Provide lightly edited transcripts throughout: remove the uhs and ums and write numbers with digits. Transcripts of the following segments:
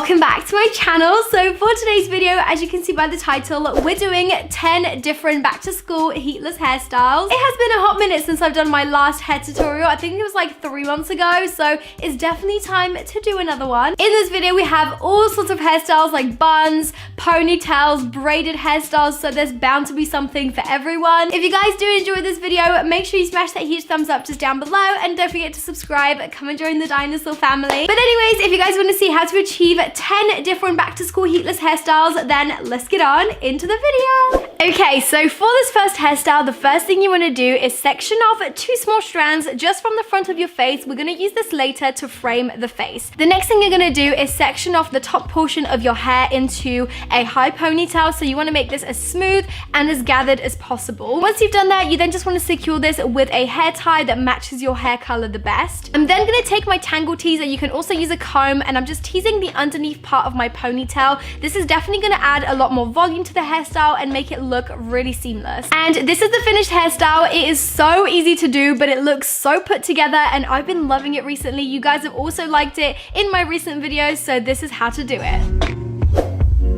welcome back to my channel. So for today's video, as you can see by the title, we're doing 10 different back to school heatless hairstyles. It has been a hot minute since I've done my last hair tutorial. I think it was like 3 months ago, so it's definitely time to do another one. In this video, we have all sorts of hairstyles like buns, ponytails, braided hairstyles, so there's bound to be something for everyone. If you guys do enjoy this video, make sure you smash that huge thumbs up just down below, and don't forget to subscribe. Come and join the dinosaur family. But anyways, if you guys want to see how to achieve 10 different back to school heatless hairstyles, then let's get on into the video. Okay, so for this first hairstyle, the first thing you want to do is section off 2 small strands just from the front of your face. We're going to use this later to frame the face. The next thing you're going to do is section off the top portion of your hair into a high ponytail. So you want to make this as smooth and as gathered as possible. Once you've done that, you then just want to secure this with a hair tie that matches your hair color the best. I'm then going to take my tangle teaser. You can also use a comb, and I'm just teasing the underneath part of my ponytail. This is definitely going to add a lot more volume to the hairstyle and make it look really seamless. And this is the finished hairstyle. It is so easy to do, but it looks so put together, and I've been loving it recently. You guys have also liked it in my recent videos, so this is how to do it.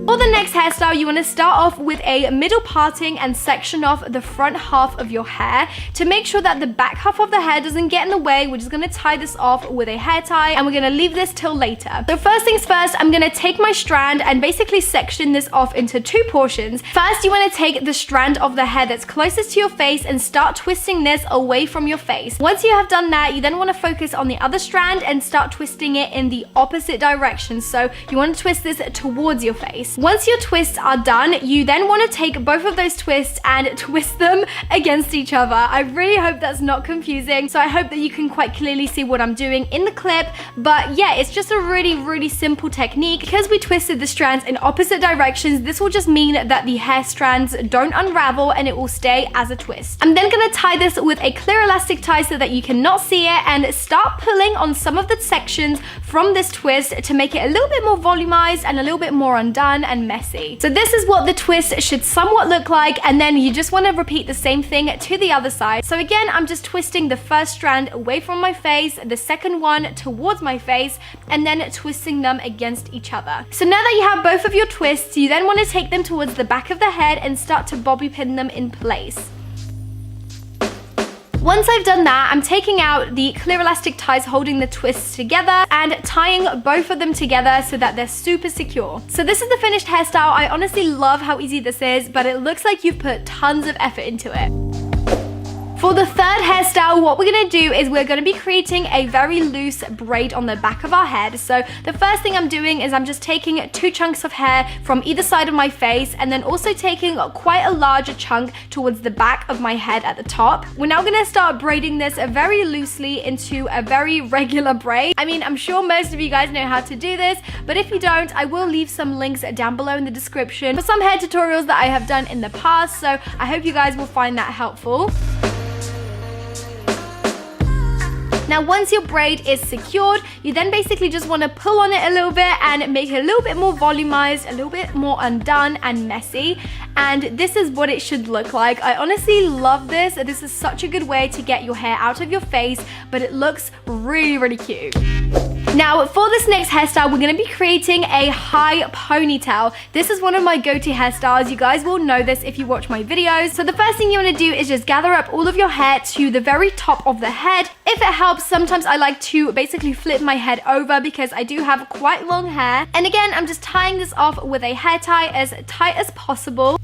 For the next hairstyle, you want to start off with a middle parting and section off the front half of your hair. To make sure that the back half of the hair doesn't get in the way, we're just going to tie this off with a hair tie, and we're going to leave this till later. So first things first, I'm going to take my strand and basically section this off into 2 portions. First, you want to take the strand of the hair that's closest to your face and start twisting this away from your face. Once you have done that, you then want to focus on the other strand and start twisting it in the opposite direction. So you want to twist this towards your face. Once your twists are done, you then want to take both of those twists and twist them against each other. I really hope that's not confusing. So I hope that you can quite clearly see what I'm doing in the clip. But yeah, it's just a really simple technique. Because we twisted the strands in opposite directions, this will just mean that the hair strands don't unravel and it will stay as a twist. I'm then going to tie this with a clear elastic tie so that you cannot see it, and start pulling on some of the sections from this twist to make it a little bit more volumized and a little bit more undone and messy. So this is what the twist should somewhat look like, and then you just want to repeat the same thing to the other side. So again, I'm just twisting the first strand away from my face, the second one towards my face, and then twisting them against each other. So now that you have both of your twists, you then want to take them towards the back of the head and start to bobby pin them in place. Once I've done that, I'm taking out the clear elastic ties holding the twists together and tying both of them together so that they're super secure. So this is the finished hairstyle. I honestly love how easy this is, but it looks like you've put tons of effort into it. For the third hairstyle, what we're going to do is we're going to be creating a very loose braid on the back of our head. So the first thing I'm doing is I'm just taking 2 chunks of hair from either side of my face, and then also taking quite a larger chunk towards the back of my head at the top. We're now going to start braiding this very loosely into a very regular braid. I mean, I'm sure most of you guys know how to do this, but if you don't, I will leave some links down below in the description for some hair tutorials that I have done in the past, so I hope you guys will find that helpful. Now, once your braid is secured, you then basically just want to pull on it a little bit and make it a little bit more volumized, a little bit more undone and messy. And this is what it should look like. I honestly love this. This is such a good way to get your hair out of your face, but it looks really cute. Now, for this next hairstyle, we're going to be creating a high ponytail. This is one of my go-to hairstyles. You guys will know this if you watch my videos. So the first thing you want to do is just gather up all of your hair to the very top of the head. If it helps, sometimes I like to basically flip my head over because I do have quite long hair. And again, I'm just tying this off with a hair tie as tight as possible.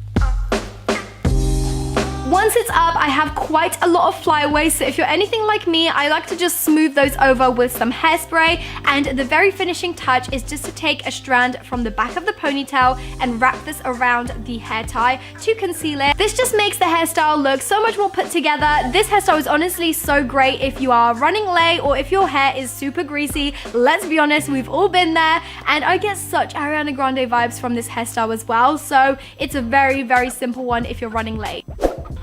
Once it's up, I have quite a lot of flyaways, so if you're anything like me, I like to just smooth those over with some hairspray, and the very finishing touch is just to take a strand from the back of the ponytail and wrap this around the hair tie to conceal it. This just makes the hairstyle look so much more put together. This hairstyle is honestly so great if you are running late or if your hair is super greasy. Let's be honest, we've all been there, and I get such Ariana Grande vibes from this hairstyle as well, so it's a very simple one if you're running late.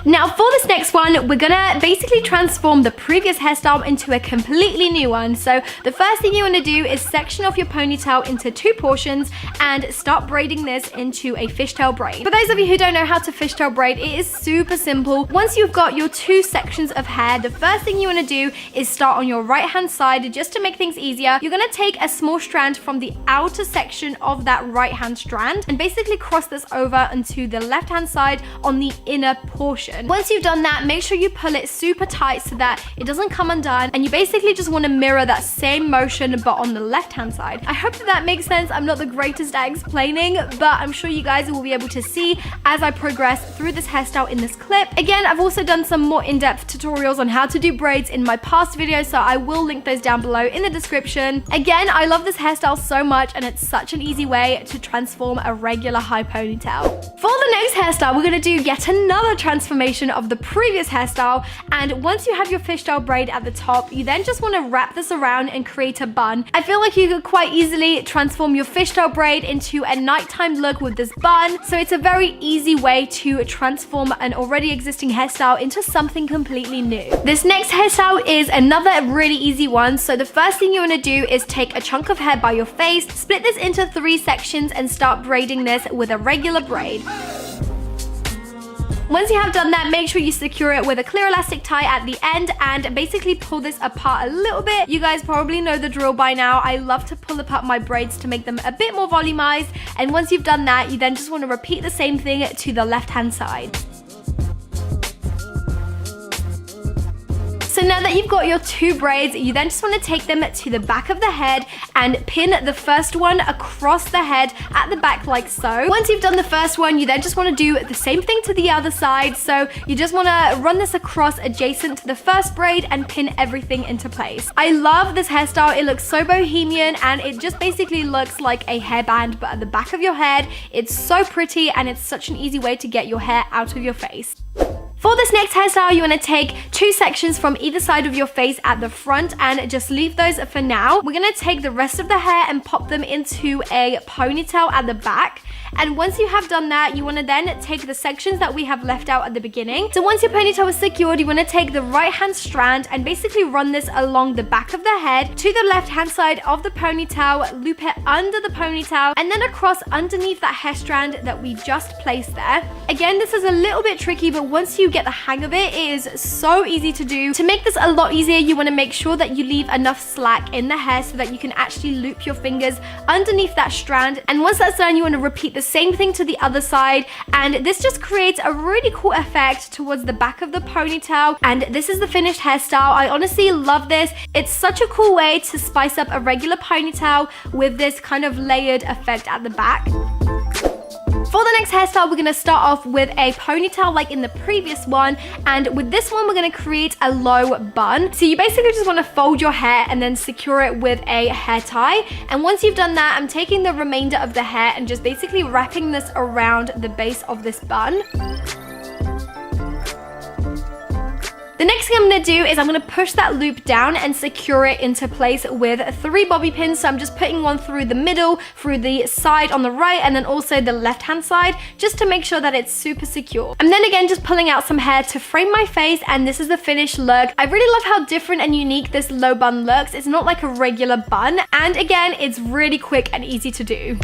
Now for this next one, we're gonna basically transform the previous hairstyle into a completely new one. So the first thing you wanna do is section off your ponytail into 2 portions and start braiding this into a fishtail braid. For those of you who don't know how to fishtail braid, it is super simple. Once you've got your 2 sections of hair, the first thing you wanna do is start on your right hand side. Just to make things easier, you're gonna take a small strand from the outer section of that right hand strand and basically cross this over onto the left hand side on the inner portion. Once you've done that, make sure you pull it super tight so that it doesn't come undone, and you basically just want to mirror that same motion but on the left hand side. I hope that makes sense. I'm not the greatest at explaining, but I'm sure you guys will be able to see as I progress through this hairstyle in this clip. Again, I've also done some more in-depth tutorials on how to do braids in my past videos, so I will link those down below in the description. Again, I love this hairstyle so much, and it's such an easy way to transform a regular high ponytail. For the next hairstyle, we're going to do yet another transformation of the previous hairstyle, and once you have your fishtail braid at the top, you then just want to wrap this around and create a bun. I feel like you could quite easily transform your fishtail braid into a nighttime look with this bun, so it's a very easy way to transform an already existing hairstyle into something completely new. This next hairstyle is another really easy one. So the first thing you want to do is take a chunk of hair by your face, split this into 3 sections and start braiding this with a regular braid. Once you have done that, make sure you secure it with a clear elastic tie at the end and basically pull this apart a little bit. You guys probably know the drill by now. I love to pull apart my braids to make them a bit more volumized, and once you've done that, you then just want to repeat the same thing to the left hand side. So now that you've got your 2 braids, you then just want to take them to the back of the head and pin the first one across the head at the back like so. Once you've done the first one, you then just want to do the same thing to the other side. So you just want to run this across adjacent to the first braid and pin everything into place. I love this hairstyle. It looks so bohemian, and it just basically looks like a hairband but at the back of your head. It's so pretty, and it's such an easy way to get your hair out of your face. For this next hairstyle, you want to take 2 sections from either side of your face at the front and just leave those for now. We're going to take the rest of the hair and pop them into a ponytail at the back. And once you have done that, you want to then take the sections that we have left out at the beginning. So once your ponytail is secured, you want to take the right hand strand and basically run this along the back of the head to the left hand side of the ponytail, loop it under the ponytail, and then across underneath that hair strand that we just placed there. Again, this is a little bit tricky, but once you get the hang of it, it is so easy to do. To make this a lot easier, you want to make sure that you leave enough slack in the hair so that you can actually loop your fingers underneath that strand. And once that's done, you want to repeat the same thing to the other side, and this just creates a really cool effect towards the back of the ponytail. And this is the finished hairstyle. I honestly love this. It's such a cool way to spice up a regular ponytail with this kind of layered effect at the back. For the next hairstyle, we're going to start off with a ponytail like in the previous one, and with this one we're going to create a low bun. So you basically just want to fold your hair and then secure it with a hair tie, and once you've done that, I'm taking the remainder of the hair and just basically wrapping this around the base of this bun. The next thing I'm going to do is I'm going to push that loop down and secure it into place with 3 bobby pins. So I'm just putting one through the middle, through the side on the right, and then also the left hand side, just to make sure that it's super secure. I'm then again just pulling out some hair to frame my face, and this is the finished look. I really love how different and unique this low bun looks. It's not like a regular bun, and again, it's really quick and easy to do.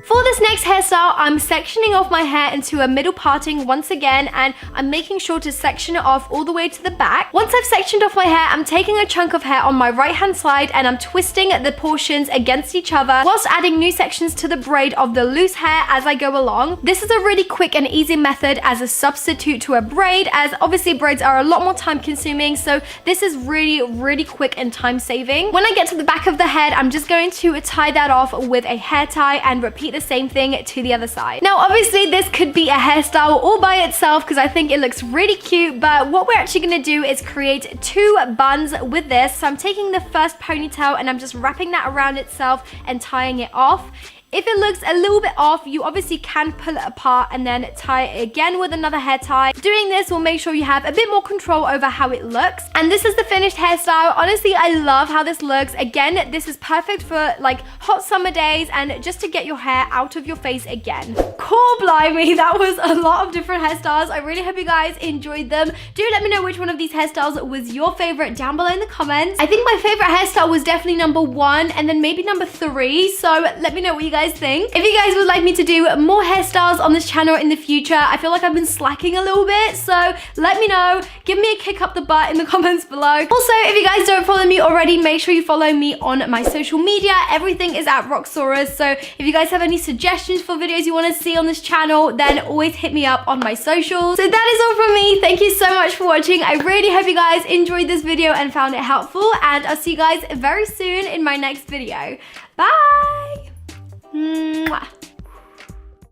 For this next hairstyle, I'm sectioning off my hair into a middle parting once again, and I'm making sure to section it off all the way to the back. Once I've sectioned off my hair, I'm taking a chunk of hair on my right hand side and I'm twisting the portions against each other whilst adding new sections to the braid of the loose hair as I go along. This is a really quick and easy method as a substitute to a braid, as obviously braids are a lot more time consuming, so this is really quick and time saving. When I get to the back of the head, I'm just going to tie that off with a hair tie and repeat the same thing to the other side. Now obviously this could be a hairstyle all by itself because I think it looks really cute, but what we're actually going to do is create 2 buns with this. So I'm taking the first ponytail and I'm just wrapping that around itself and tying it off. If it looks a little bit off, you obviously can pull it apart and then tie it again with another hair tie. Doing this will make sure you have a bit more control over how it looks. And this is the finished hairstyle. Honestly, I love how this looks. Again, this is perfect for like hot summer days and just to get your hair out of your face again. Cool, blimey, that was a lot of different hairstyles. I really hope you guys enjoyed them. Do let me know which one of these hairstyles was your favorite down below in the comments. I think my favorite hairstyle was definitely number 1 and then maybe number 3. So let me know what you guys think. If you guys would like me to do more hairstyles on this channel in the future, I feel like I've been slacking a little bit. So let me know. Give me a kick up the butt in the comments below. Also, if you guys don't follow me already, make sure you follow me on my social media. Everything is at Roxsaurus. So if you guys have any suggestions for videos you want to see on this channel, then always hit me up on my socials. So that is all from me. Thank you so much for watching. I really hope you guys enjoyed this video and found it helpful, and I'll see you guys very soon in my next video. Bye! Mwah.